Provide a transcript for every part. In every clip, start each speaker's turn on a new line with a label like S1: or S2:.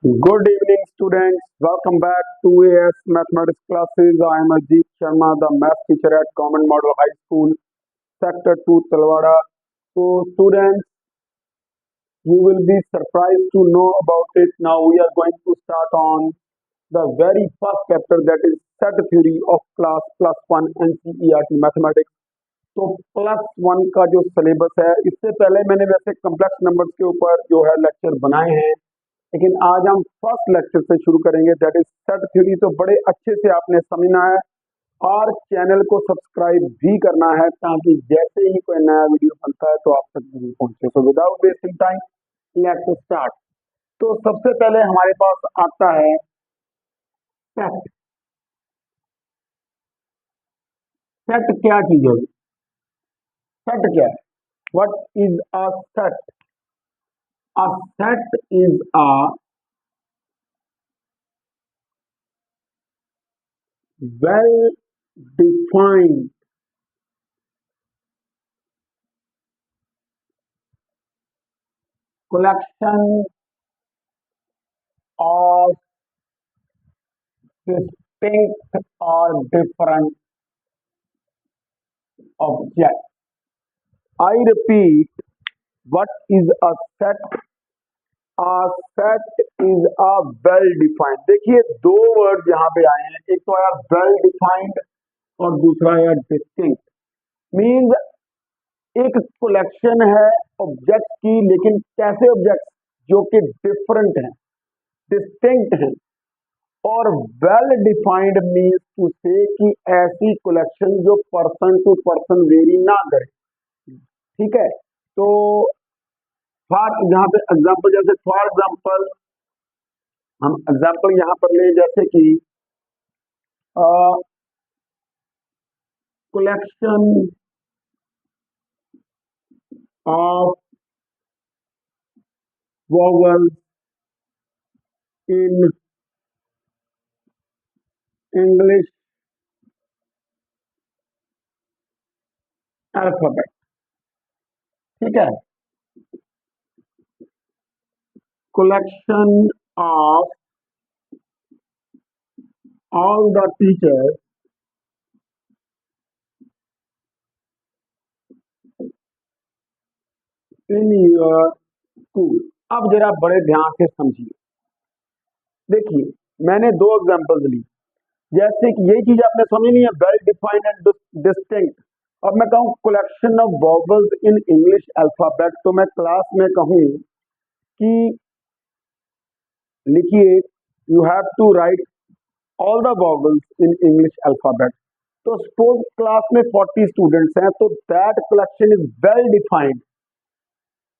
S1: Good evening, students. Welcome back to AS Mathematics classes. I am Ajit Sharma, the math teacher at Government Model High School, Sector 2, Talwada. So, students, you will be surprised to know about it. Now, we are going to start on the very first chapter, that is set theory of class plus one NCERT Mathematics. तो plus one का जो syllabus है, इससे पहले मैंने वैसे complex numbers के ऊपर जो है लेक्चर बनाए हैं, लेकिन आज हम फर्स्ट लेक्चर से शुरू करेंगे, दैट इज सेट थ्योरी। तो बड़े अच्छे से आपने समझना है और चैनल को सब्सक्राइब भी करना है, ताकि जैसे ही कोई नया वीडियो बनता है तो आप तक जरूर पहुंचे। So without wasting time, let's start. तो सबसे पहले हमारे पास आता है सेट। सेट क्या चीज होगी? सेट क्या है? What is a set? A set is a well defined collection of distinct or different objects. I repeat, what is a set? A set is a well defined। देखिए दो word यहाँ पे आए हैं, एक तो आया well defined और दूसरा आया distinct। मीन्स एक कलेक्शन है ऑब्जेक्ट की, लेकिन कैसे ऑब्जेक्ट? जो कि डिफरेंट हैं, डिस्टिंक्ट हैं। और वेल डिफाइंड मीन्स टू से कि ऐसी कलेक्शन जो पर्सन टू पर्सन वेरी ना करे। ठीक है। तो फॉर यहाँ पे एग्जांपल, जैसे फॉर एग्जांपल हम एग्जांपल यहाँ पर ले, जैसे कि collection of vowels in English alphabet. ठीक है। Collection of all the teachers in your school. अब जरा बड़े ध्यान से समझिए। देखिए मैंने दो एग्जांपल्स ली, जैसे कि यही चीज आपने समझी नहीं है, वेल डिफाइंड एंड डिस्टिंक्ट। अब मैं कहूँ collection of vowels in English alphabet, तो मैं क्लास में कहूँ कि लिखिए you have to write all the vowels in English alphabet. तो सपोज क्लास में 40 स्टूडेंट्स हैं, तो that collection is well defined.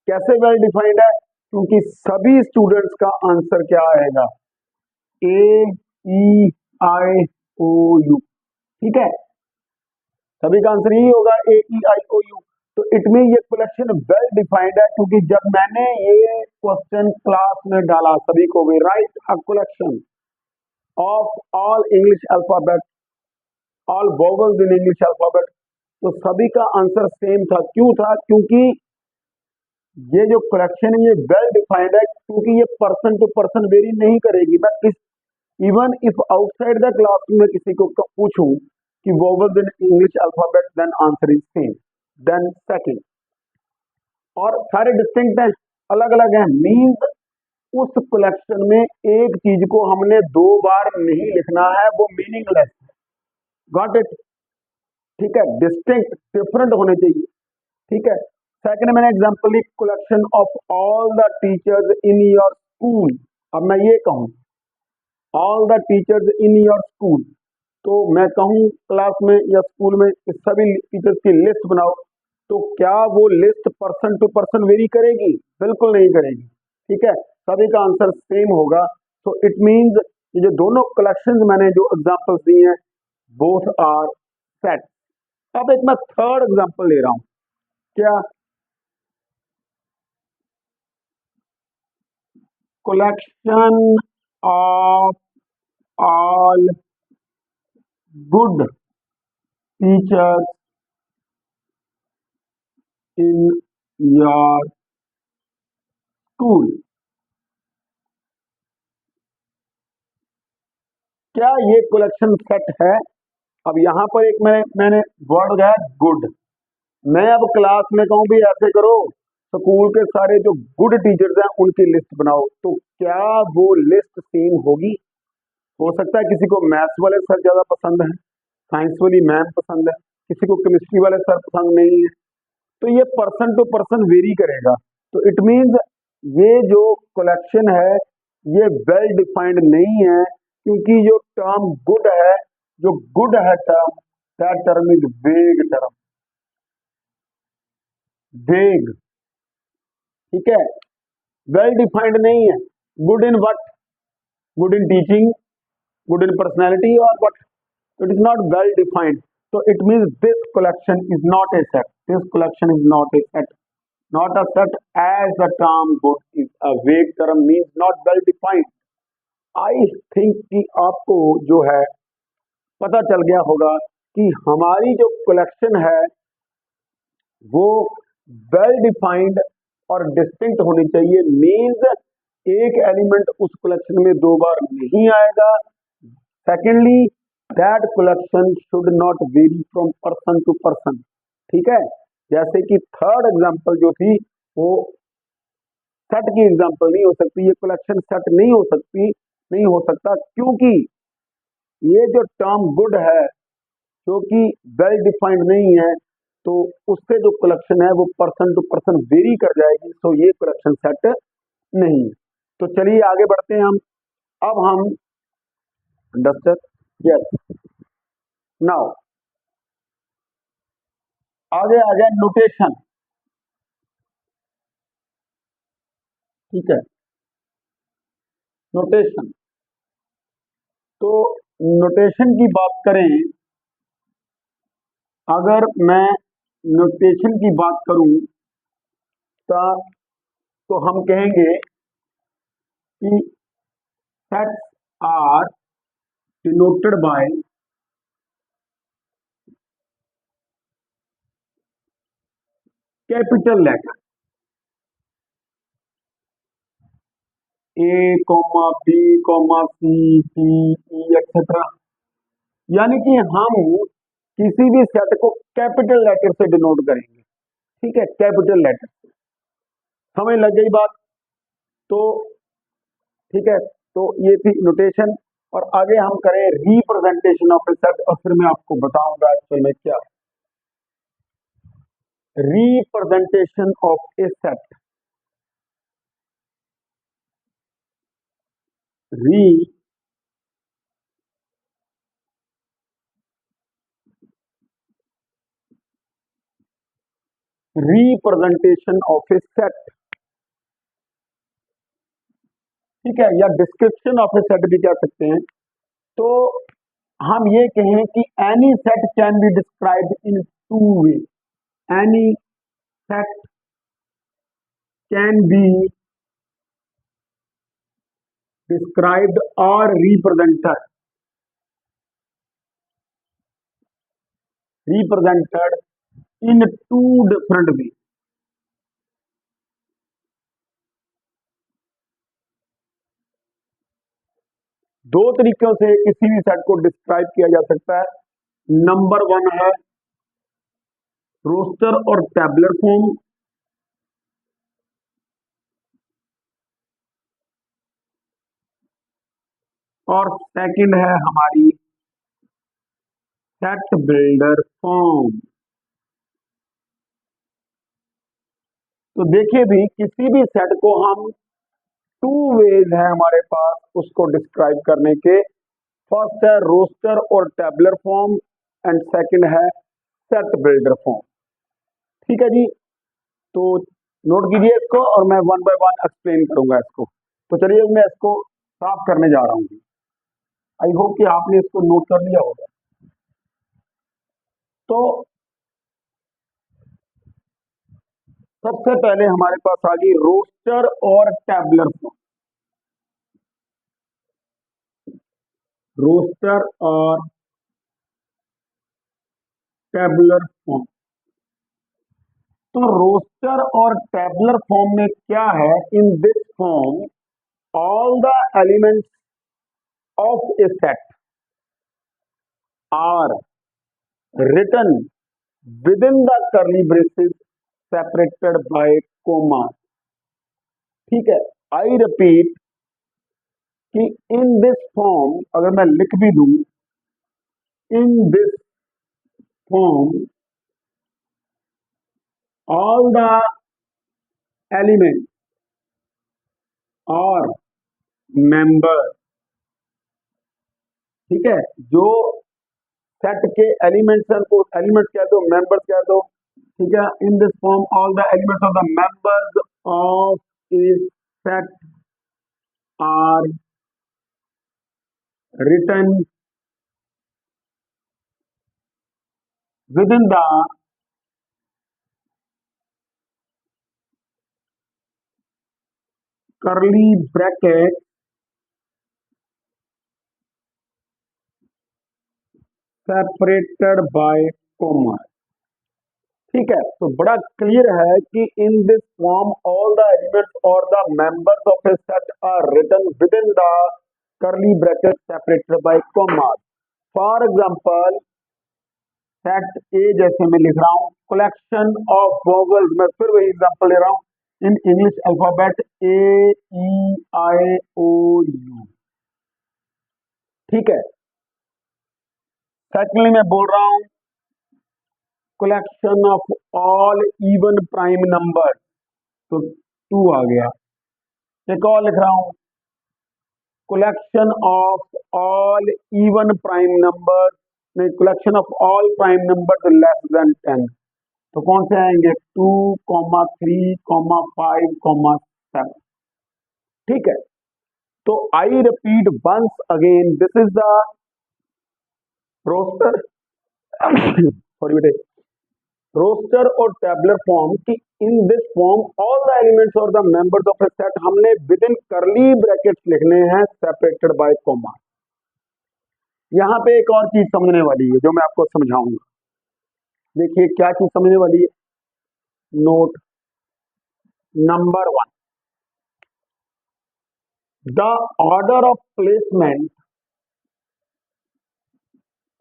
S1: कैसे वेल डिफाइंड है? क्योंकि सभी स्टूडेंट्स का आंसर क्या आएगा? A E I O U. ठीक है, सभी का आंसर यही होगा, A E I O U. तो इट मीन ये कलेक्शन वेल डिफाइंड है, क्योंकि जब मैंने ये क्वेश्चन क्लास में डाला सभी को, way right a collection of all English alphabet, all vowels in English alphabet, तो सभी का आंसर सेम था। क्यों था? क्योंकि ये जो कलेक्शन है ये वेल डिफाइंड है, क्योंकि ये पर्सन टू पर्सन वेरी नहीं करेगी। मैं इस even if outside the class में किसी को पूछूं कि vowels in English alphabet, then answer is same. Then second, और सारे डिस्टिंक्ट हैं, अलग अलग हैं, मींस उस कलेक्शन में एक चीज को हमने दो बार नहीं लिखना है, वो मीनिंगलेस है। Got it? ठीक है, डिस्टिंक्ट डिफरेंट होने चाहिए। ठीक है। सेकंड, मैंने एग्जांपल ली collection of all the teachers in your school. अब मैं ये कहूं all the teachers in your school, तो मैं कहूं क्लास में या स्कूल में इस सभी टीचर्स की लिस्ट बनाओ, तो क्या वो list person to person vary करेगी? बिल्कुल नहीं करेगी। ठीक है, सभी का आंसर सेम होगा। तो इट मींस ये जो दोनों कलेक्शंस मैंने जो एग्जांपल्स दिए हैं, बोथ आर सेट। अब एक मैं थर्ड एग्जांपल ले रहा हूं। क्या? collection of all good teachers in your school। क्या ये कलेक्शन सेट है? अब यहाँ पर एक मैंने वर्ड है गुड। मैं अब क्लास में कहूँ भी ऐसे करो, स्कूल के सारे जो गुड टीचर्स हैं उनकी लिस्ट बनाओ, तो क्या वो लिस्ट सेम होगी? हो सकता है किसी को मैथ्स वाले सर ज्यादा पसंद है, साइंस वाली मैम पसंद है, किसी को केमिस्ट्री वाले सर पसंद नहीं है, तो ये पर्सन टू पर्सन वेरी करेगा। तो इट मीन्स ये जो कलेक्शन है ये वेल डिफाइंड नहीं है, क्योंकि जो टर्म गुड है, जो गुड है term, that term is vague term, vague. ठीक है, वेल डिफाइंड नहीं है। Good in what? Good in teaching, good in personality, और what? It is not well defined. So it means this collection is not a set. This collection is not a set. Not a set, as the term good is a vague term, means not well defined. I think कि आपको जो है पता चल गया होगा कि हमारी जो कलेक्शन है वो वेल डिफाइंड और डिस्टिंक्ट होनी चाहिए। मीन्स एक एलिमेंट उस कलेक्शन में दो बार नहीं आएगा। Secondly, that collection should not vary from person to person. ठीक है, जैसे कि थर्ड एग्जांपल जो थी वो सेट की एग्जांपल नहीं हो सकती, ये कलेक्शन सेट नहीं हो सकती, नहीं हो सकता, क्योंकि ये जो टर्म गुड है जो कि वेल डिफाइंड नहीं है, तो उससे जो कलेक्शन है वो पर्सन टू पर्सन वेरी कर जाएगी, तो ये कलेक्शन सेट नहीं है। तो चलिए आगे बढ़ते हैं हम। अब हम अंडरस्टैंड, यस, नाउ आगे आ गया नोटेशन। ठीक है, नोटेशन। तो नोटेशन की बात करें, अगर मैं नोटेशन की बात करूं तो हम कहेंगे कि sets are denoted by capital letter A comma B comma C D E etcetera. यानी कि हम किसी भी सेट को कैपिटल लेटर से डिनोट करेंगे। ठीक है, कैपिटल लेटर। समझ लग गई बात? तो ठीक है, तो ये थी नोटेशन, और आगे हम करें रिप्रेजेंटेशन ऑफ ए सेट, और फिर मैं आपको बताऊंगा एक्चुअल में क्या representation of a set. Representation of a set. ठीक है, या डिस्क्रिप्शन ऑफ ए सेट भी कह सकते हैं। तो हम ये कहें कि any set can be described in two way. Any set can be described or represented in two different way. दो तरीकों से किसी भी सेट को डिस्क्राइब किया जा सकता है। नंबर वन है रोस्टर और टैबुलर फॉर्म, और सेकंड है हमारी सेट बिल्डर फॉर्म। तो देखिए भी किसी भी सेट को हम टू वेज है हमारे पास उसको डिस्क्राइब करने के। फर्स्ट है रोस्टर और टैबुलर फॉर्म, एंड सेकंड है सेट बिल्डर फॉर्म। ठीक है जी, तो नोट कीजिए इसको, और मैं वन बाय वन एक्सप्लेन करूंगा इसको। तो चलिए मैं इसको साफ करने जा रहा हूँ। आई होप कि आपने इसको नोट कर लिया होगा। तो सबसे पहले हमारे पास आ गई रोस्टर और टैबुलर फॉर्म। रोस्टर और टैबुलर फॉर्म। तो रोस्टर और टैबुलर फॉर्म में क्या है? In this form all the elements of a set, are written within the curly braces separated by comma. ठीक है, आई रिपीट कि इन दिस फॉर्म, अगर मैं लिख भी दूं, इन this form all the element or member, ठीक है, जो सेट के एलिमेंट्स हैं को एलिमेंट्स कह दो, मेंबर्स कह दो, ठीक है, in this form all the elements of the members of इस set are written within the curly bracket separated by comma. ठीक है, तो बड़ा क्लियर है कि in this form all the elements or the members of a set are written within the curly bracket separated by comma. For example set A जैसे मैं लिख रहा हूं, कलेक्शन ऑफ वोवेल्स, मैं फिर वही एग्जांपल ले रहा हूं in English alphabet A E I O U, ठीक है। सेकेंडली मैं बोल रहा हूं collection of all even prime number, तो 2 आ गया। एक और लिख रहा हूं collection of all even prime number, नहीं, collection of all prime number less than 10, तो कौन से आएंगे 2, 3, 5, 7, ठीक है। तो I repeat once again, this is the roster sorry बेटे, रोस्टर और टेबलर फॉर्म की in this form all the elements or the members of a set हमने विद इन करली ब्रैकेट्स लिखने हैं सेपरेटेड बाय कॉमा। यहां पे एक और चीज समझने वाली है जो मैं आपको समझाऊंगा। देखिए क्या चीज समझने वाली है, note number 1, the order of placement,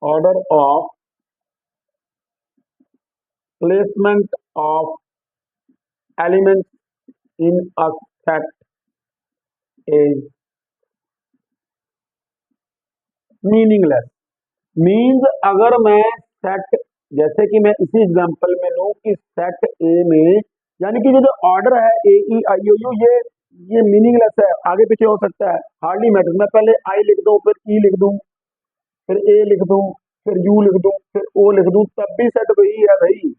S1: order of placement of elements in a set is meaningless. Means अगर मैं सेट, जैसे कि मैं इसी एग्जांपल में लूं कि सेट ए में, यानी कि जो ऑर्डर है ए ई आई ओ यू, ये मीनिंगलेस है, आगे पीछे हो सकता है, हार्डली मैटर। मैं पहले आई लिख दूं, फिर ई लिख दूं, फिर ए लिख दूं, फिर यू लिख दूं, फिर ओ लिख दूं, तब भी सेट वही है भाई।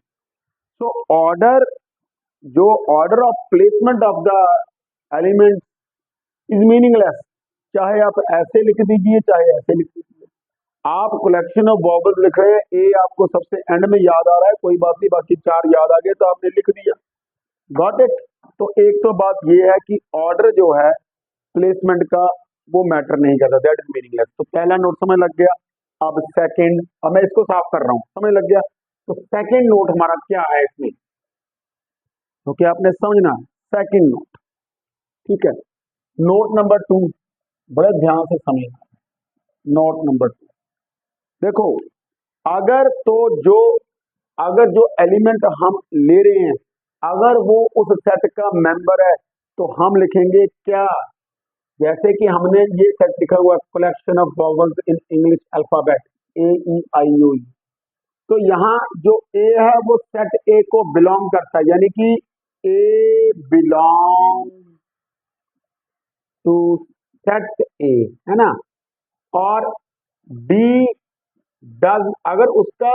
S1: तो ऑर्डर, जो order of placement of the element is meaningless, चाहे आप ऐसे लिख दीजिए चाहे ऐसे लिख दीजिए। आप कलेक्शन ऑफ वॉवल्स लिख रहे हैं, ए आपको सबसे एंड में याद आ रहा है, कोई बात नहीं, बाकी 4 याद आ गए तो आपने लिख दिया, गॉट इट। तो एक तो बात ये है कि ऑर्डर जो है प्लेसमेंट का वो मैटर नहीं करता, दैट इज मीनिंगलेस। तो पहला नोट समझ लग गया। अब सेकंड, अब मैं इसको साफ कर रहा हूं, समझ लग गया। तो सेकंड नोट हमारा क्या है इसमें, तो क्या आपने समझना है, सेकंड नोट, ठीक है। नोट नंबर 2 बड़े ध्यान से समझना, नोट नंबर 2 देखो, अगर जो एलिमेंट हम ले रहे हैं अगर वो उस सेट का मेंबर है तो हम लिखेंगे क्या, जैसे कि हमने ये सेट लिखा हुआ collection of vowels in English alphabet A E I O U, तो यहाँ जो ए है वो सेट ए को बिलोंग करता है, यानी कि ए बिलोंग टू सेट ए, है ना। और बी डज, अगर उसका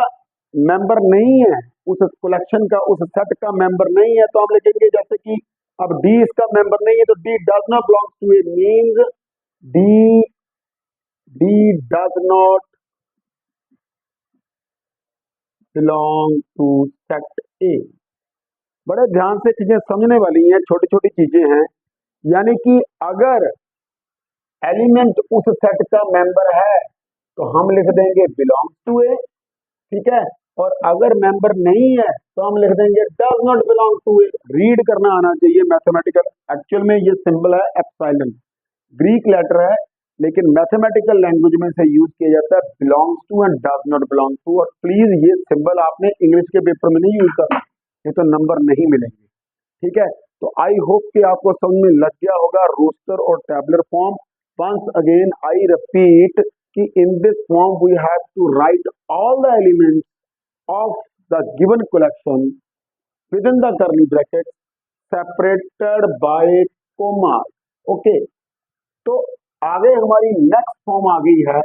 S1: मेंबर नहीं है, उस कलेक्शन का, उस सेट का मेंबर नहीं है, तो हम लिखेंगे जैसे कि अब डी इसका मेंबर नहीं है तो D does not belong to A, means D does not belong to set A. बड़े ध्यान से चीजें समझने वाली हैं, छोटी छोटी चीजें हैं। यानी कि अगर एलिमेंट उस सेट का मेंबर है तो हम लिख देंगे बिलोंग टू ए, ठीक है। और अगर मेंबर नहीं है तो हम लिख देंगे does not belong to A. Read करना आना चाहिए मैथमेटिकल, एक्चुअल में ये सिंबल है एप्सिलॉन, ग्रीक लेटर है लेकिन मैथमेटिकल लैंग्वेज में से यूज किया जाता है belongs to and does not belong to. और प्लीज ये सिंबल आपने इंग्लिश के पेपर में नहीं यूज करना, ये तो नंबर नहीं मिलेंगे। ठीक है, तो आई होप कि आपको समझ में लग गया होगा रोस्टर और tabular form. Once again I repeat कि in this form we have to write all the elements of the given collection within the curly bracket separated by comma। Okay, तो आगे हमारी नेक्स्ट फॉर्म आ गई है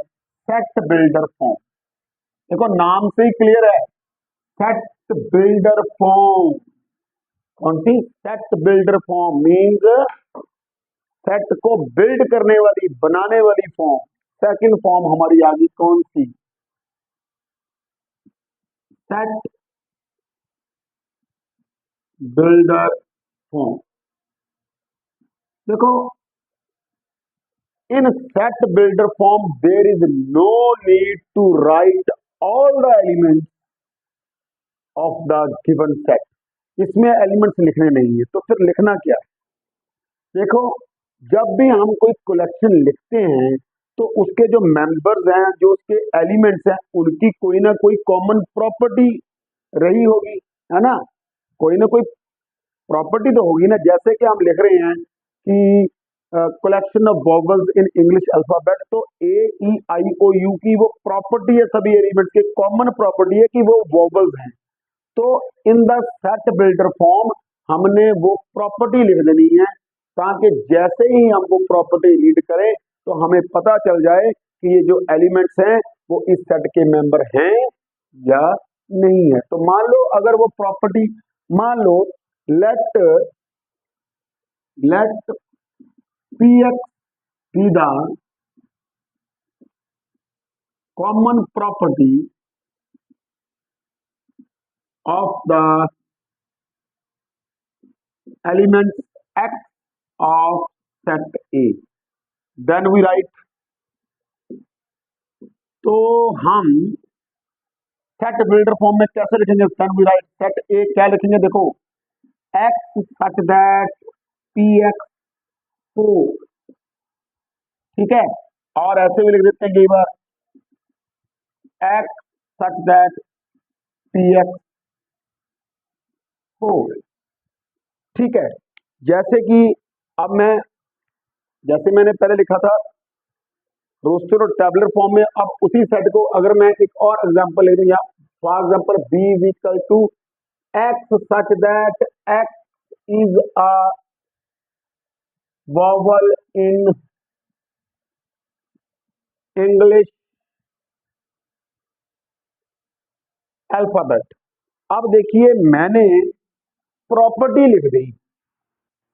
S1: set builder form. देखो नाम से ही क्लियर है, सेट बिल्डर फॉर्म। कौन सी? Set builder form means set को बिल्ड करने वाली, बनाने वाली फॉर्म। सेकंड फॉर्म हमारी आ गई कौन सी? Set builder form. देखो in set builder form there is no need to write all the elements of the given set। इसमें एलिमेंट्स लिखने नहीं है, तो फिर लिखना क्या है? देखो जब भी हम कोई कलेक्शन लिखते हैं तो उसके जो मेंबर्स हैं, जो उसके एलिमेंट्स हैं, उनकी कोई ना कोई कॉमन प्रॉपर्टी रही होगी, है ना? कोई ना कोई प्रॉपर्टी तो होगी ना। जैसे कि हम लिख रहे हैं कि collection of vowels in English alphabet, तो ए ई आई ओ यू की वो प्रॉपर्टी है, सभी एलिमेंट्स के कॉमन प्रॉपर्टी है कि वो वॉवल्स हैं। तो in the set builder form हमने वो प्रॉपर्टी लिख देनी है, ताकि जैसे ही हम वो प्रॉपर्टी रीड करें तो हमें पता चल जाए कि ये जो एलिमेंट्स हैं वो इस सेट के मेंबर हैं या नहीं है। तो मान लो अगर वो प्रॉपर्टी, मान लो let P X be the common property of the elements X of set A, then we write. तो हम सेट बिल्डर फॉर्म में कैसे लिखेंगे? Then we write set A, क्या लिखेंगे? देखो X such that P X 4, ठीक है। और ऐसे भी लिख देते हैं कई बार X such that P X 4, ठीक है। जैसे कि अब मैं, जैसे मैंने पहले लिखा था रोस्टर और टेबलर फॉर्म में, अब उसी सेट को अगर मैं एक और एग्जांपल ले दूं, या for example B is equal to x such that x is a vowel in English alphabet. अब देखिए मैंने प्रॉपर्टी लिख दी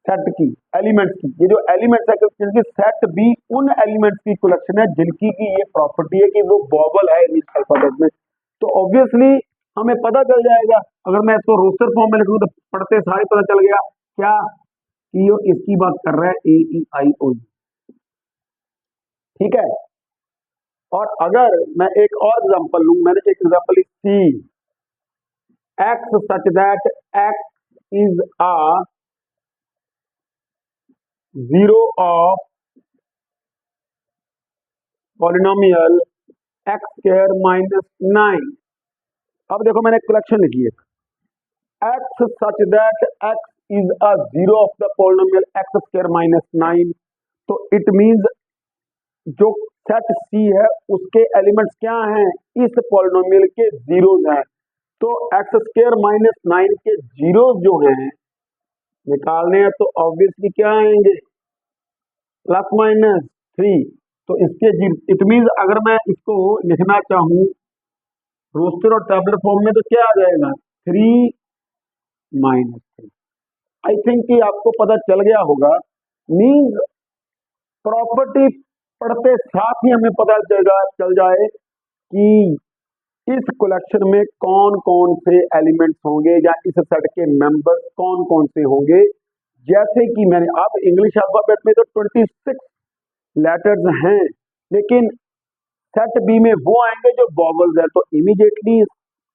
S1: सेट की, एलिमेंट्स की। ये जो एलिमेंट्स है क्योंकि सेट बी उन एलिमेंट्स की कलेक्शन है जिनकी की ये प्रॉपर्टी है कि वो वॉवल है इंग्लिश अल्फाबेट में। तो ऑब्वियसली हमें पता चल जाएगा, अगर मैं इसको रोस्टर फॉर्म में लिखूं तो पढ़ते सारे पता चल गया क्या कि ये इसकी बात कर रहा है, ए ई आई ओ, ठीक है। और अगर मैं एक और एग्जांपल लूं, मैंने एक example C x such that x is a zero of polynomial x square minus 9। अब देखो मैंने कलेक्शन लिखी है x such that x is a zero of the polynomial x square minus 9। तो इट मींस जो सेट सी है उसके elements क्या हैं? इस पॉलिनोमियल के जीरोज हैं। तो एक्स स्क्वायर माइनस 9 के जीरोज जो हैं निकालने हैं, तो ऑब्वियसली क्या आएंगे? Plus minus 3। तो इसके इट मींस अगर मैं इसको लिखना चाहूं रोस्टर और टेबलर फॉर्म में तो क्या आ जाएगा? 3 माइनस 3। आई थिंक कि आपको पता चल गया होगा। मींस प्रॉपर्टी पढ़ते साथ ही हमें पता चल जाए कि इस कलेक्शन में कौन कौन से एलिमेंट्स होंगे या इस सेट के मेंबर्स कौन कौन से होंगे। जैसे कि मैंने, अब इंग्लिश अल्फाबेट में तो 26 लेटर्स हैं, लेकिन सेट बी में वो आएंगे जो वॉवल्स है। तो इमीडिएटली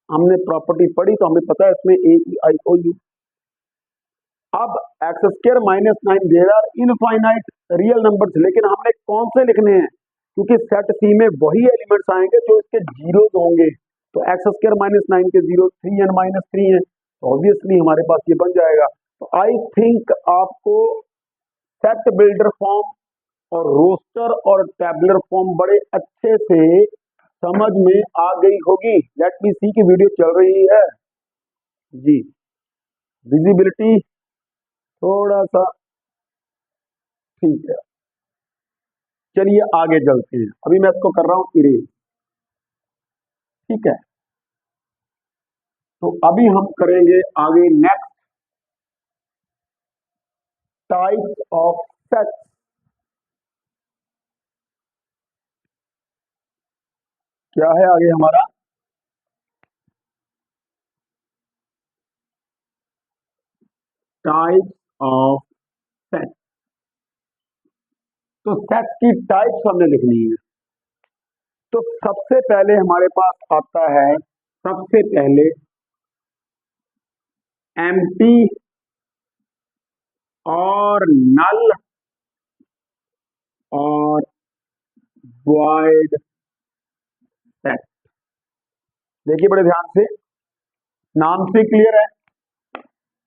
S1: हमने प्रॉपर्टी पढ़ी तो हमें पता है इसमें A E I O U. अब x square minus nine, there are infinite real numbers, लेकिन हमने कौन से लिखने हैं, क्योंकि सेट सी में वही एलिमेंट्स आएंगे जो इसके जीरो होंगे। तो एक्स स्क्र माइनस नाइन के जीरो 3n-3 है, तो ऑब्वियसली हमारे पास ये बन जाएगा। तो आई थिंक आपको सेट बिल्डर फॉर्म और रोस्टर और टैबुलर फॉर्म बड़े अच्छे से समझ में आ गई होगी। लेट मी सी की वीडियो चल रही है जी, विजिबिलिटी थोड़ा सा ठीक है। चलिए आगे चलते हैं, अभी मैं इसको कर रहा हूं इरेज, ठीक है। तो अभी हम करेंगे आगे नेक्स्ट टाइप्स ऑफ सेट्स। क्या है आगे हमारा, टाइप्स ऑफ सेट। तो सेट्स की टाइप्स हमने लिखनी है। तो सबसे पहले हमारे पास आता है, सबसे पहले एम्प्टी और नल और वॉइड सेट। देखिए बड़े ध्यान से, नाम से क्लियर है,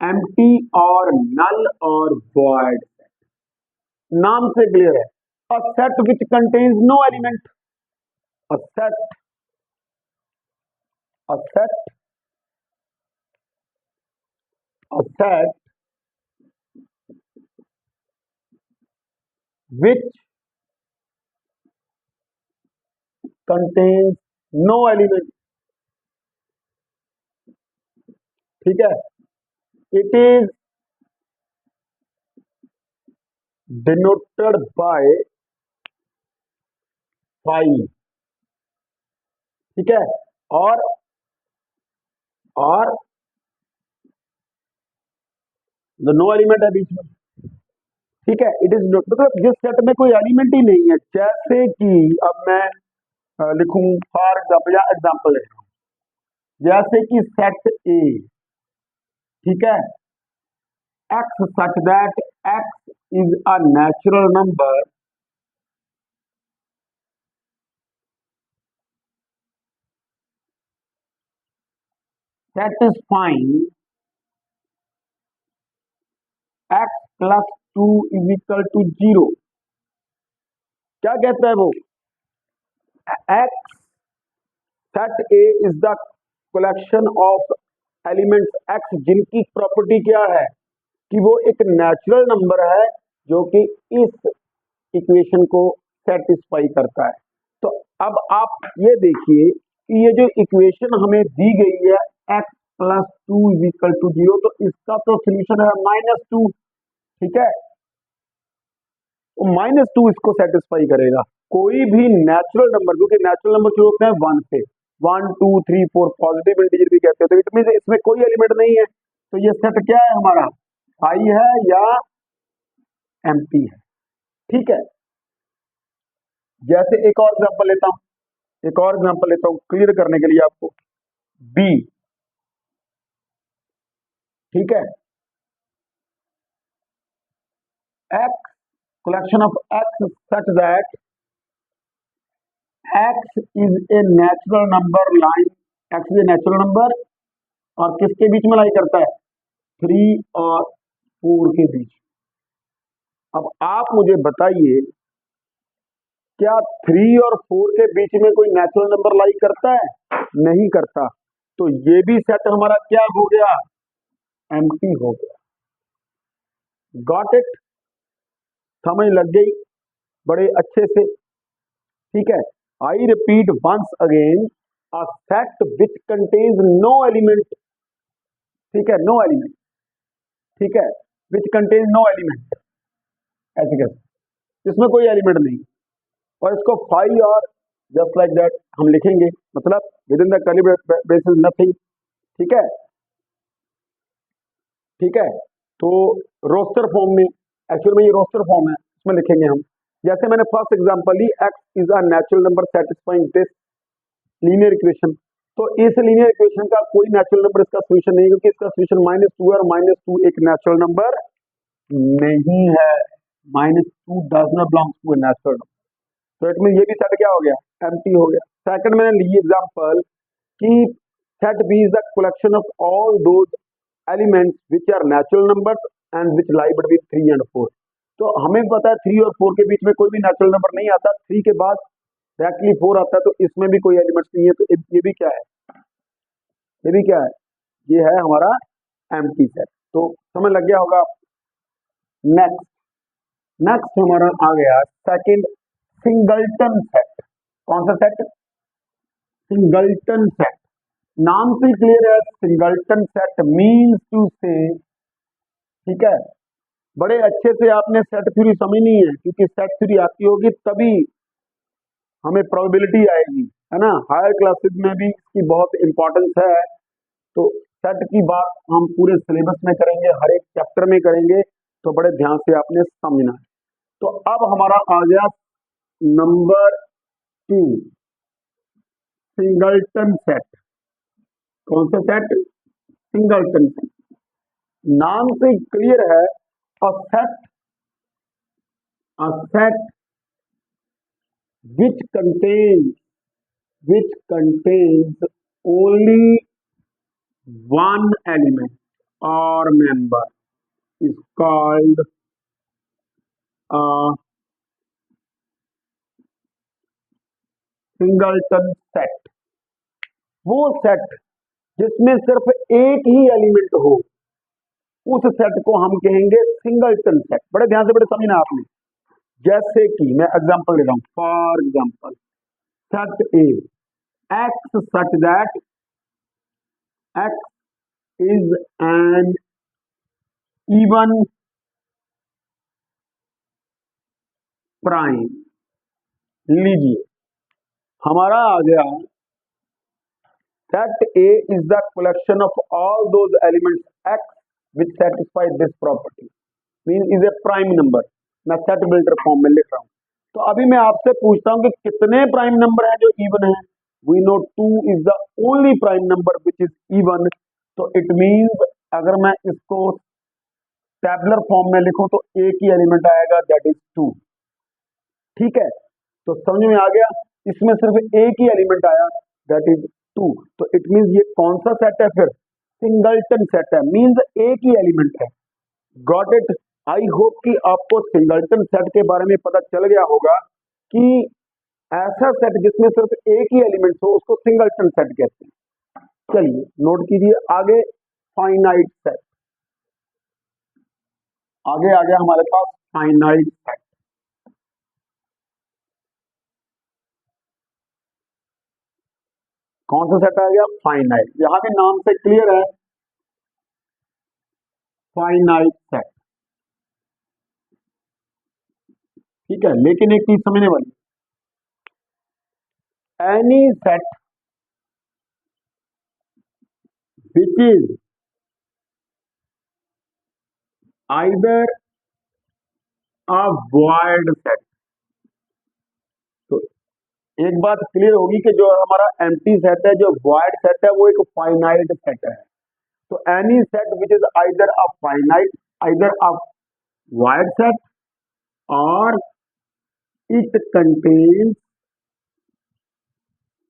S1: एम्प्टी और नल और वॉइड सेट, नाम से क्लियर है। A set which contains no element, a set, a set, a set which contains no element, ठीक है, it is denoted by phi, ठीक है। और और जो नो एलिमेंट है बीच में, ठीक है, इट इज मतलब जिस सेट में कोई एलिमेंट ही नहीं है, जैसे कि अब मैं लिखूं फॉर एग्जाम्पल, या एग्जाम्पल लिख रहा हूं, जैसे कि सेट ए, ठीक है, x such that x is a natural number satisfying x plus 2 is equal to 0। क्या कहता है वो, x set A is the collection of elements x जिनकी प्रॉपर्टी क्या है कि वो एक नेचुरल नंबर है जो कि इस इक्वेशन को सेटिस्फाई करता है। तो अब आप ये देखिए कि ये जो इक्वेशन हमें दी गई है x plus two is equal to 0, तो इसका तो सोल्यूशन है -2, ठीक है। तो -2 इसको सेटिस्फाई करेगा। कोई भी नेचुरल नंबर, क्योंकि नेचुरल नंबर शुरू होते हैं 1 से, 1 2 3 4, पॉजिटिव इंटीजर भी कहते हैं, तो इट मीन इसमें कोई एलिमेंट नहीं है, तो ये सेट क्या है हमारा, फाई है या एम्प्टी है, ठीक है। जैसे एक और एग्जांपल लेता हूं, एक और एग्जांपल लेता हूं क्लियर करने के लिए आपको, बी, ठीक है, x, collection of x such that x is a natural number line, x is a natural number और किसके बीच में लाई करता है, 3 और 4 के बीच। अब आप मुझे बताइए, क्या 3 और 4 के बीच में कोई नेचुरल नंबर लाई करता है, नहीं करता, तो ये भी सेट हमारा क्या हो गया, एम्प्टी हो गया। गॉट इट, समझ लग गई बड़े अच्छे से, ठीक है। I repeat once again, a set which contains no element, ठीक है, नो एलिमेंट, ठीक है, विच कंटेन्स नो एलिमेंट, ऐसे कैसे, इसमें कोई एलिमेंट नहीं, और इसको फाई और जस्ट लाइक दैट हम लिखेंगे, मतलब with in the curly braces nothing, ठीक है, ठीक है। तो रोस्टर फॉर्म में, एक्चुअल में ये रोस्टर फॉर्म है, इसमें लिखेंगे हम, जैसे मैंने फर्स्ट एग्जांपल ली, x is a natural number satisfying this linear equation, तो इस लीनियर इक्वेशन का कोई नेचुरल नंबर इसका सोल्यूशन नहीं है, क्योंकि इसका सोल्यूशन -2 और -2 एक नेचुरल नंबर नहीं है। -2 does not belong to A natural number. तो इट मीन ये भी सेट क्या हो गया, एम्प्टी हो गया। सेकंड मैंने ली एग्जांपल कि set B is the collection of all those elements which are natural numbers and which lie between 3 and 4। तो हमें पता है 3 और 4 के बीच में कोई भी नेचुरल नंबर नहीं आता, 3 के बाद डायरेक्टली 4 आता है, तो इसमें भी कोई एलिमेंट्स नहीं है। तो ये भी क्या है, ये भी क्या है, ये है हमारा एम्प्टी सेट। तो समझ लग गया होगा। नेक्स्ट नेक्स्ट हमारा आ गया सेकंड, सिंगल्टन सेट। कौन सा सेट, सिंगल्टन सेट। नाम से क्लियर है, सिंगल्टन सेट मींस टू से, ठीक है, बड़े अच्छे से आपने सेट थ्योरी समझनी है, क्योंकि सेट थ्योरी आती होगी तभी हमें प्रोबेबिलिटी आएगी, है ना। हायर क्लासेस में भी इसकी बहुत इंपॉर्टेंस है। तो सेट की बात हम पूरे सिलेबस में करेंगे, हर एक चैप्टर में करेंगे, तो बड़े ध्यान से आपने समझना है। तो अब हमारा आ गया नंबर 2, सिंगल्टन सेट। कौन सा सेट, सिंगल्टन सेट। नाम से क्लियर है, a set which contains only one element or member is called a singleton set। वो सेट जिसमें सिर्फ एक ही एलिमेंट हो, उस सेट को हम कहेंगे सिंगलटन सेट। बड़े ध्यान से बड़े समझना आपने। जैसे कि मैं एग्जांपल ले रहा हूं, for example set A x such that x is an even prime. लीजिए हमारा आ गया set A is the collection of all those elements x which satisfy this property, mean is a prime number. मैं set builder form में लिख रहा हूं। तो अभी मैं आपसे पूछता हूं कि कितने प्राइम नंबर हैं जो इवन है। We know 2 is the only prime number which is even. तो इट मींस अगर मैं इसको टैबुलर फॉर्म में लिखूं तो एक ही एलिमेंट आएगा, दैट इज 2। ठीक है, तो समझ में आ गया। इसमें सिर्फ एक ही एलिमेंट आया, दैट इज 2। तो इट मींस ये कौन सा सेट है, फिर सिंगलटन सेट है, मींस एक ही एलिमेंट है। Got it. आई होप कि आपको सिंगलटन सेट के बारे में पता चल गया होगा कि ऐसा सेट जिसमें सिर्फ एक ही एलिमेंट हो उसको सिंगलटन सेट कहते हैं। चलिए नोट कीजिए आगे, फाइनाइट सेट। आगे आ गया हमारे पास फाइनाइट सेट। कौन सा सेट आ गया, फाइनाइट। यहां भी नाम से क्लियर है, फाइनाइट सेट। ठीक है, लेकिन एक चीज समझने वाली, any set which is either a void set. तो एक बात क्लियर होगी कि जो हमारा एम्प्टी सेट है, जो वॉइड सेट है, वो एक फाइनाइट सेट है। तो any set which is either a finite, either a void set, और it contains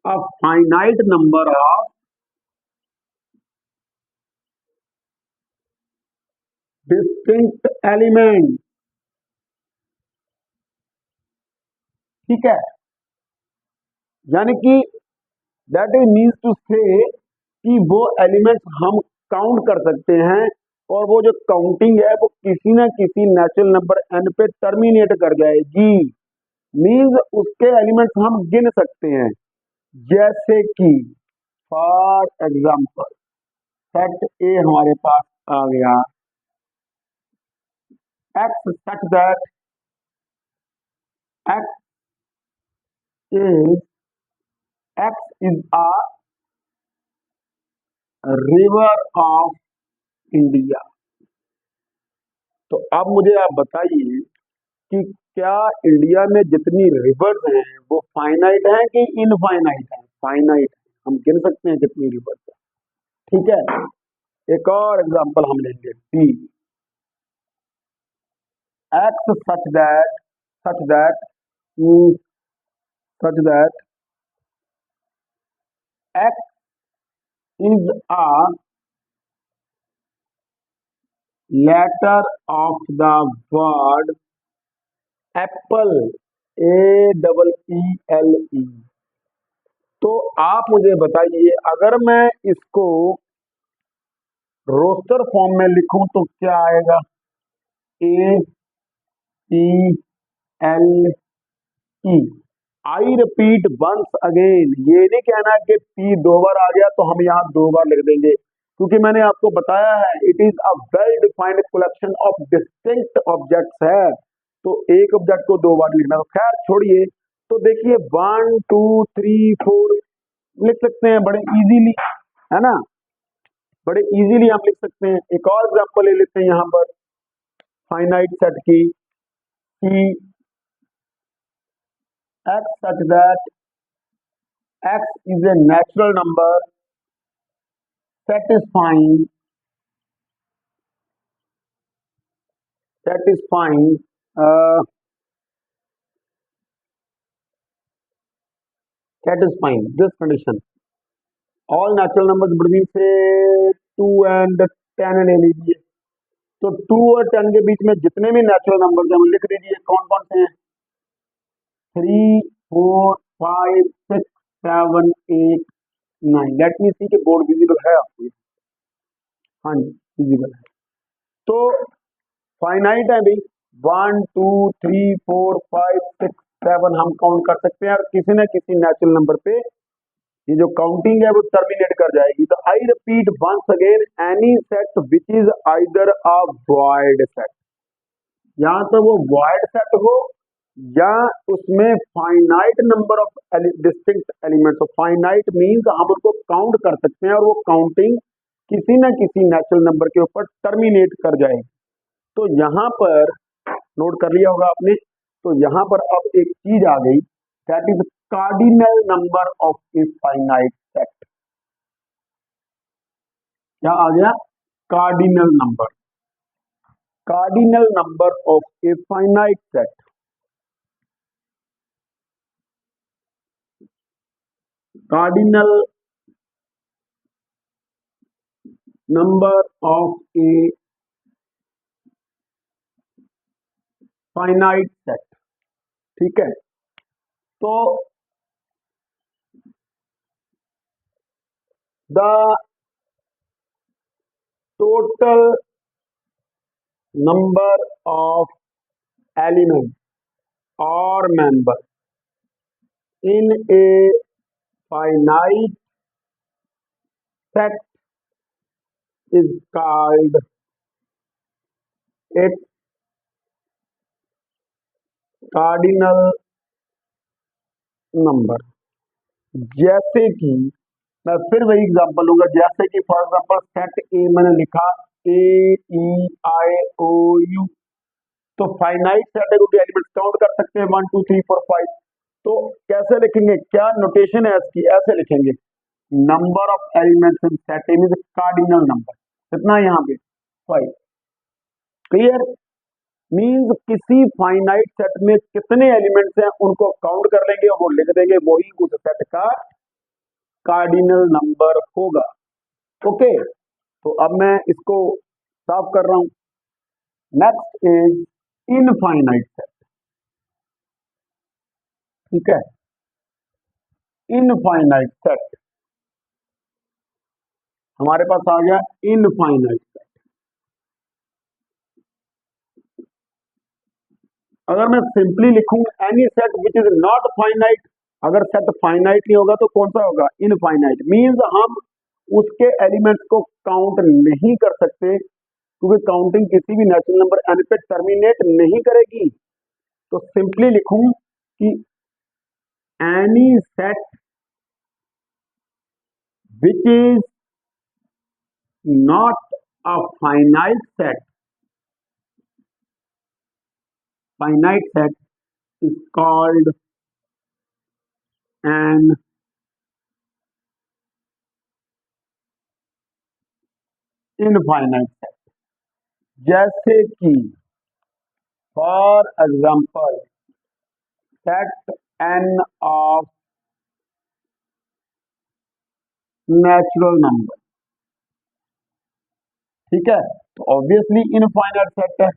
S1: a finite number of distinct elements। ठीक है, यानी कि दैट इज मीन्स टू से कि वो एलिमेंट्स हम काउंट कर सकते हैं, और वो जो काउंटिंग है वो किसी ना किसी नेचुरल नंबर n पे टर्मिनेट कर जाएगी। मीन्स उसके एलिमेंट्स हम गिन सकते हैं। जैसे कि फॉर एग्जाम्पल सेट ए हमारे पास आ गया, x such that x is x is a river of India. तो अब मुझे आप बताइए कि क्या इंडिया में जितनी रिवर्स हैं वो फाइनाइट हैं कि इनफाइनाइट हैं? फाइनाइट, हम गिन सकते हैं कितनी रिवर्स है। ठीक है, एक और एग्जांपल हम लेंगे, D x such that such that x is a letter of the word Apple, APPLE। तो आप मुझे बताइए, अगर मैं इसको रोस्टर फॉर्म में लिखूं तो क्या आएगा? APLE। I repeat once again, ये नहीं कहना कि पी दो बार आ गया तो हम यहाँ दो बार लिख देंगे, क्योंकि मैंने आपको बताया है it is a well defined collection of distinct objects है, तो एक ऑब्जेक्ट को दो बार लिखना, तो खैर छोड़िए। तो देखिए 1 2 3 4 लिख सकते हैं बड़े इजीली, है ना, बड़े इजीली हम लिख सकते हैं। एक और एग्जांपल ले लेते हैं यहाँ पर फाइनाइट सेट की, कि x such that x is a natural number satisfying satisfying uh, satisfying this condition, all natural numbers between say 2 and 10 ले लीजिए। तो 2 और 10 के बीच में जितने भी नेचुरल नंबर हैं वो लिख दीजिए, कौन कौन से हैं? 3 4 5 6 7 8 9। लेट मी सी के बोर्ड विजिबल है आपको? हाँ जी, विजिबल है। तो फाइनाइट है भाई, 1 2 3 4 5 6 7 हम काउंट कर सकते हैं, और किसी न किसी नेचुरल नंबर पे ये जो काउंटिंग है वो टर्मिनेट कर जाएगी। तो I repeat once again, any set which is either a void set, या तो वो वॉइड सेट हो या उसमें finite number of distinct elements हो। फाइनाइट मींस हम उसको काउंट कर सकते हैं और वो काउंटिंग किसी न किसी नेचुरल नंबर के ऊपर टर्मिनेट कर जाएगी। तो यहाँ पर नोट कर लिया होगा आपने, तो यहाँ पर अब एक चीज आ गई, that is cardinal number of a finite set. क्या आ गया? Cardinal number, cardinal number of a finite set. Cardinal number of a finite set. ठीक है, तो the total number of element or member in a finite set is called its cardinal number। जैसे कि मैं फिर वही एग्जांपल लूंगा, जैसे कि फॉर एग्जांपल सेट ए मैंने लिखा AEIOU, तो फाइनाइट सेट है क्योंकि एलिमेंट्स काउंट कर सकते हैं 1 2 3 4 5। तो कैसे लिखेंगे, क्या नोटेशन है इसकी? ऐसे लिखेंगे, number of elements in set A means cardinal number, कितना यहाँ पे 5। क्लियर? मींस किसी फाइनाइट सेट में कितने एलिमेंट्स हैं उनको काउंट कर लेंगे और वो लिख देंगे, वही उस सेट का कार्डिनल नंबर होगा। ओके, तो अब मैं इसको साफ कर रहा हूं। Next is infinite set. ठीक है, इनफाइनाइट सेट हमारे पास आ गया, इनफाइनाइट सेट। अगर मैं सिंपली लिखूं any set which is not finite, अगर सेट फाइनाइट नहीं होगा तो कौन सा होगा? इनफाइनाइट। मींस हम उसके एलिमेंट्स को काउंट नहीं कर सकते, क्योंकि काउंटिंग किसी भी नेचुरल नंबर एन पे टर्मिनेट नहीं करेगी। तो सिंपली लिखूं कि any set which is not a finite set is called an infinite set, जैसे कि for example set n of natural number. ठीक है, तो ऑब्वियसली इनफाइनाइट सेट है,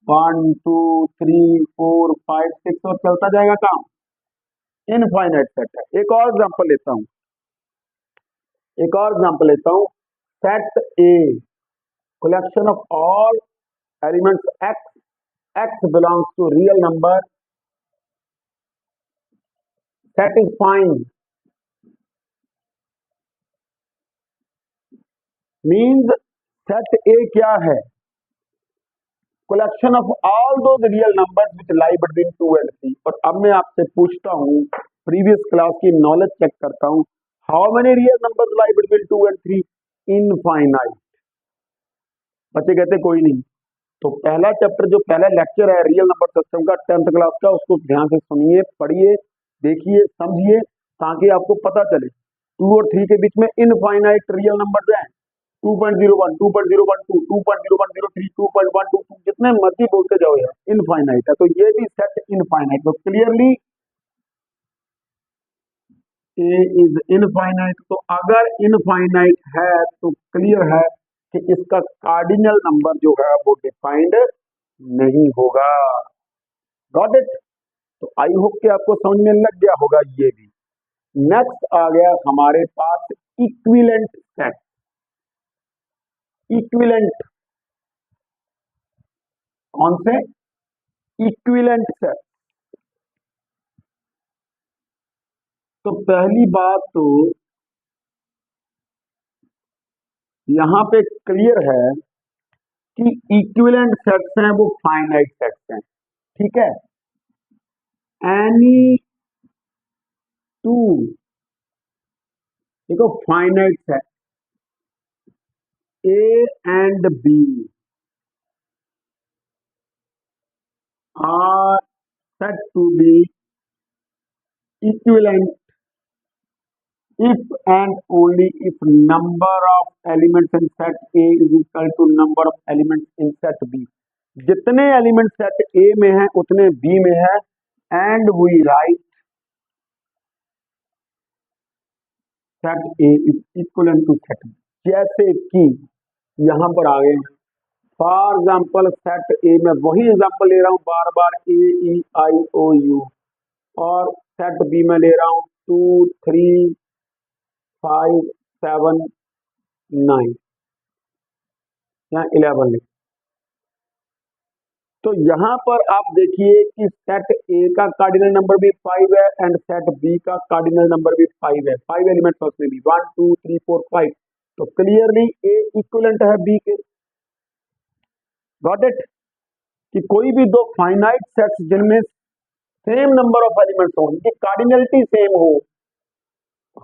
S1: 1 2 3 4 5 6 और चलता जाएगा काम, इनफाइनाइट सेट है। एक और एग्जांपल लेता हूं, set A collection of all elements x belongs to real number satisfying means set A क्या है, collection of all those real numbers which lie between 2 and 3। और अब मैं आपसे पूछता हूँ, प्रीवियस क्लास की नॉलेज चेक करता हूँ, how many real numbers lie between 2 and 3? Infinite. बच्चे कहते कोई नहीं, तो पहला चैप्टर जो पहला लेक्चर है रियल नंबर सिस्टम का 10th क्लास का, उसको ध्यान से सुनिए, पढ़िए, देखिए, समझिए, ताकि आपको पता चले 2 और 3 के बीच में इनफाइनाइट रियल नंबर्स हैं। 2.01 2.012 2.0103 2.122 जितने मर्जी बोलते जाओ यार, इनफाइनाइट है। तो ये भी सेट इनफाइनाइट, तो क्लियरली ए इज इनफाइनाइट। तो अगर इनफाइनाइट है तो क्लियर है कि इसका कार्डिनल नंबर जो है वो डिफाइंड नहीं होगा। Got it? तो आई होप कि आपको समझ में लग गया होगा ये भी। नेक्स्ट आ गया हमारे पास इक्विवेलेंट सेट। इक्विवेलेंट कौन से? Equivalent set. तो पहली बात तो यहां पे क्लियर है कि इक्विवेलेंट सेट्स हैं वो फाइनाइट सेट्स हैं। ठीक है, एनी टू, देखो finite set A and B are said to be equivalent if and only if number of elements in set A is equal to number of elements in set B। जितने element set A में हैं उतने B में है, and we write set A is equal to set B। जैसे कि यहां पर आ गए, फॉर एग्जाम्पल सेट ए में वही एग्जाम्पल ले रहा हूं बार बार, AEIOU, और सेट बी में ले रहा हूं 2 3 5 7 9 या 11। तो यहां पर आप देखिए कि सेट ए का कार्डिनल नंबर भी 5 है एंड सेट बी का कार्डिनल नंबर भी 5 है। 5 एलिमेंट्स उसमें भी 1 2 3 4 5। तो क्लियरली ए इक्विवेलेंट है बी के। Got it? कि कोई भी दो फाइनाइट सेट्स जिनमें सेम नंबर ऑफ एलिमेंट्स हो, इनकी कार्डिनलिटी सेम हो,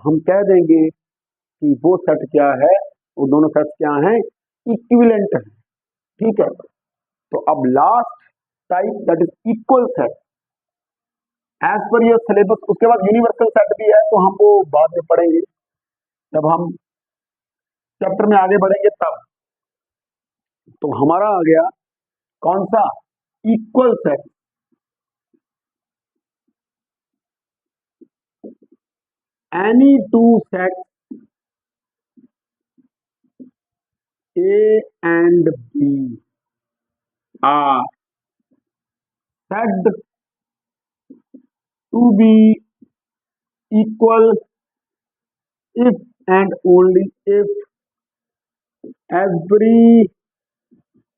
S1: हम कह देंगे कि वो सेट क्या है, वो दोनों सेट्स क्या हैं, इक्विवेलेंट है। ठीक है, तो अब last type that is equal set as per your syllabus. उसके बाद यूनिवर्सल सेट भी है, तो हम वो बाद में पढ़ेंगे जब हम चैप्टर में आगे बढ़ेंगे तब। तो हमारा आ गया कौन सा? Equal set. Any two set A and B are said to be equal if and only if every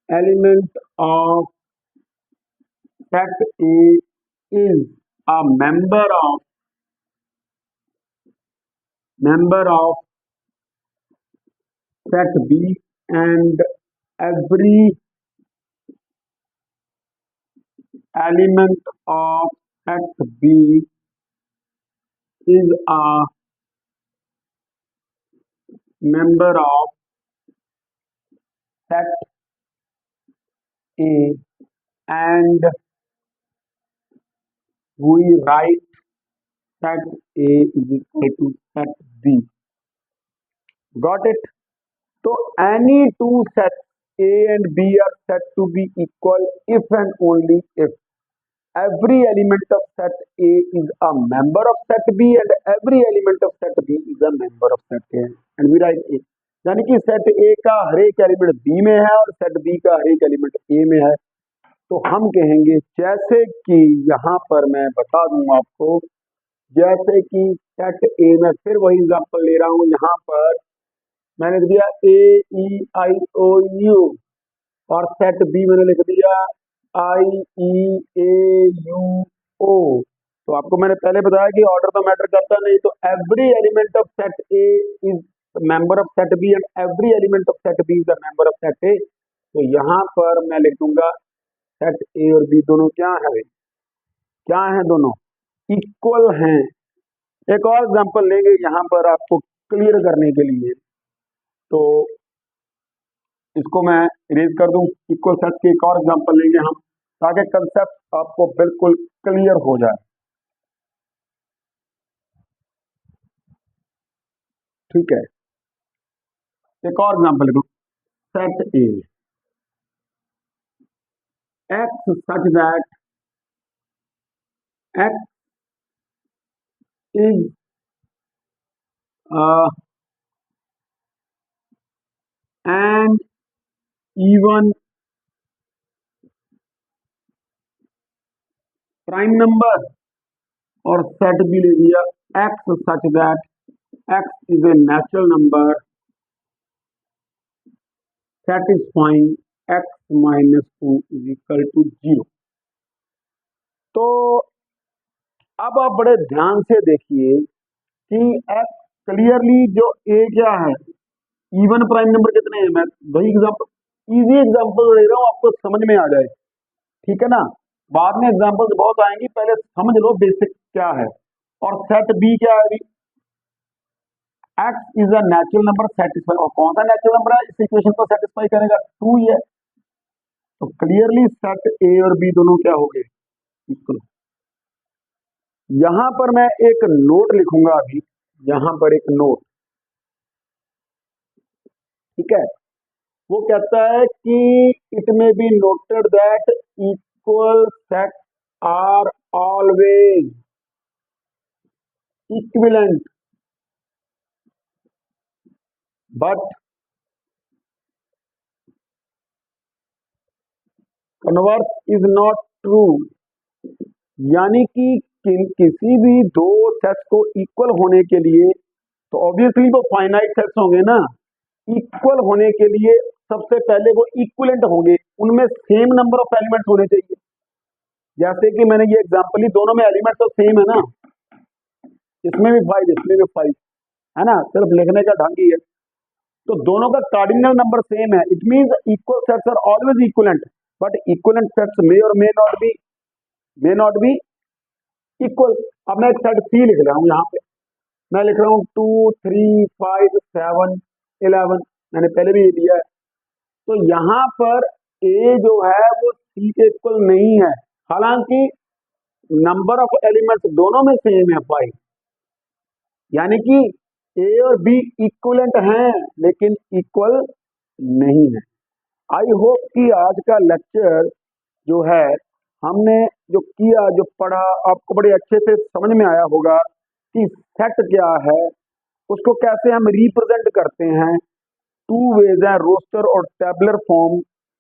S1: element of set A is a member of set B and every element of set B is a member of set A, and we write set A is equal to set B। Got it? तो any two set A and B are said to be equal if and only if every element of set A is a member of set B and every element of set B is a member of set A and we write A। यानी कि set A का हर एक element B में है और set B का हर एक element A में है। तो हम कहेंगे, जैसे कि यहाँ पर मैं बता दूं आपको, जैसे कि सेट A में फिर वही एग्जांपल ले रहा हूँ, यहाँ पर मैंने लिख दिया AEIOU और सेट बी मैंने लिख दिया IEAUO। तो आपको मैंने पहले बताया कि ऑर्डर तो मैटर करता नहीं, तो every element of set A is member of set B and every element of set B is the member of set A. तो यहाँ पर मैं लिख दूंगा सेट ए और बी दोनों क्या है, क्या है, दोनों इक्वल हैं। एक और एग्जांपल लेंगे यहाँ पर आपको क्लियर करने के लिए, तो इसको मैं इरेज कर दूं। इक्वल सेट के एक और एग्जांपल लेंगे हम, ताकि कंसेप्ट आपको बिल्कुल क्लियर हो जाए। ठीक है, एक और एग्जांपल लिखो, set A x such that x is an even prime number, और सेट बी ले लिया x such that x is a natural number satisfying x minus 2 is equal to 0। तो अब आप बड़े ध्यान से देखिए कि एक्स क्लियरली जो ए क्या है, इवन प्राइम नंबर कितने हैं, मैं वही एग्जांपल, इजी एग्जांपल दे रहा हूं आपको समझ में आ जाए। ठीक है ना, बाद में एग्जांपल्स बहुत आएंगी, पहले समझ लो बेसिक क्या है। और सेट बी क्या है, x is a natural number satisfy, और कौन सा नेचुरल नंबर है इस इक्वेशन को सेटिस्फाई करेगा, 2 ही है। तो क्लियरली सेट ए और बी दोनों क्या हो गए, इक्वल। यहां पर मैं एक नोट लिखूंगा अभी, यहां पर एक नोट, ठीक है। वो कहता है कि it may be noted that equal set are always equivalent but converse is not true. यानी कि किसी भी दो सेट्स को इक्वल होने के लिए, तो ऑब्वियसली वो फाइनाइट सेट्स होंगे ना, इक्वल होने के लिए सबसे पहले वो इक्विवेलेंट होंगे, उनमें सेम नंबर ऑफ एलिमेंट्स होने चाहिए। जैसे कि मैंने ये एग्जांपल ली, दोनों में एलिमेंट तो सेम है ना, इसमें भी 5 इसमें भी 5 है ना, सिर्फ लिखने का ढंग ही है। तो दोनों का कार्डिनल नंबर सेम है, it means equal sets are always equivalent, but equivalent sets may or may not be equal. अब मैं एक सेट सी लिख रहा हूँ, यहाँ पे मैं लिख रहा हूँ 2 3 5 7 11, मैंने पहले भी ये लिया है। तो यहाँ पर ए जो है वो सी के इक्वल नहीं है, हालांकि नंबर ऑफ एलिमेंट्स दोनों में सेम है 5, यानी कि ए और बी इक्वलेंट हैं लेकिन इक्वल नहीं है। आई होप कि आज का लेक्चर जो है हमने जो किया, जो पढ़ा, आपको बड़े अच्छे से समझ में आया होगा कि सेट क्या है, उसको कैसे हम रिप्रेजेंट करते हैं। 2 वेज है, रोस्टर और टेबुलर फॉर्म।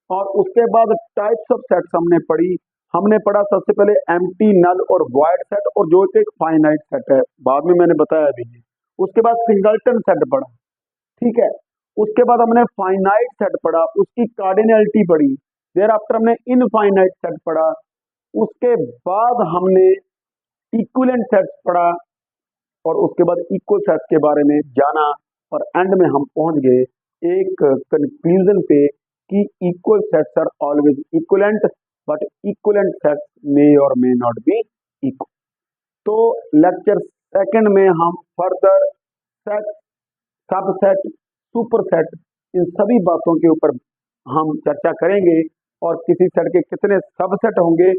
S1: और उसके बाद टाइप्स ऑफ सेट्स हमने पढ़ी। हमने पढ़ा सबसे पहले एम्प्टी, नल और वॉइड सेट, और जो कि एक फाइनाइट सेट है, बाद में मैंने बताया भी है। उसके बाद सिंगलटन सेट पढ़ा, ठीक है। उसके बाद हमने फाइनाइट सेट पढ़ा, उसकी कार्डिनलिटी पढ़ी। देर आफ्टर हमने इनफाइनाइट सेट पढ़ा। उसके बाद हमने इक्विवेलेंट सेट्स पढ़ा, और उसके बाद इक्वल सेट्स के बारे में जाना, और एंड में हम पहुंच गए एक कंक्लूजन पे कि equal sets are always equivalent but equivalent sets may or may not be equal. तो लेक्चर सेकंड में हम फर्दर सेट, सबसेट, सुपरसेट, इन सभी बातों के ऊपर हम चर्चा करेंगे, और किसी सेट के कितने सबसेट होंगे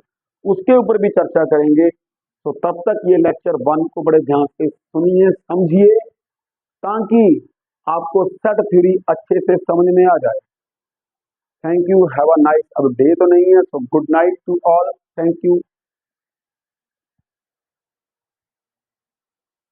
S1: उसके ऊपर भी चर्चा करेंगे। तो तब तक ये लेक्चर 1 को बड़े ध्यान से सुनिए, समझिए, ताकि आपको सेट थ्योरी अच्छे से समझ में आ जाए। Thank you, have a nice, अब डे तो नहीं है तो good night to all, thank you.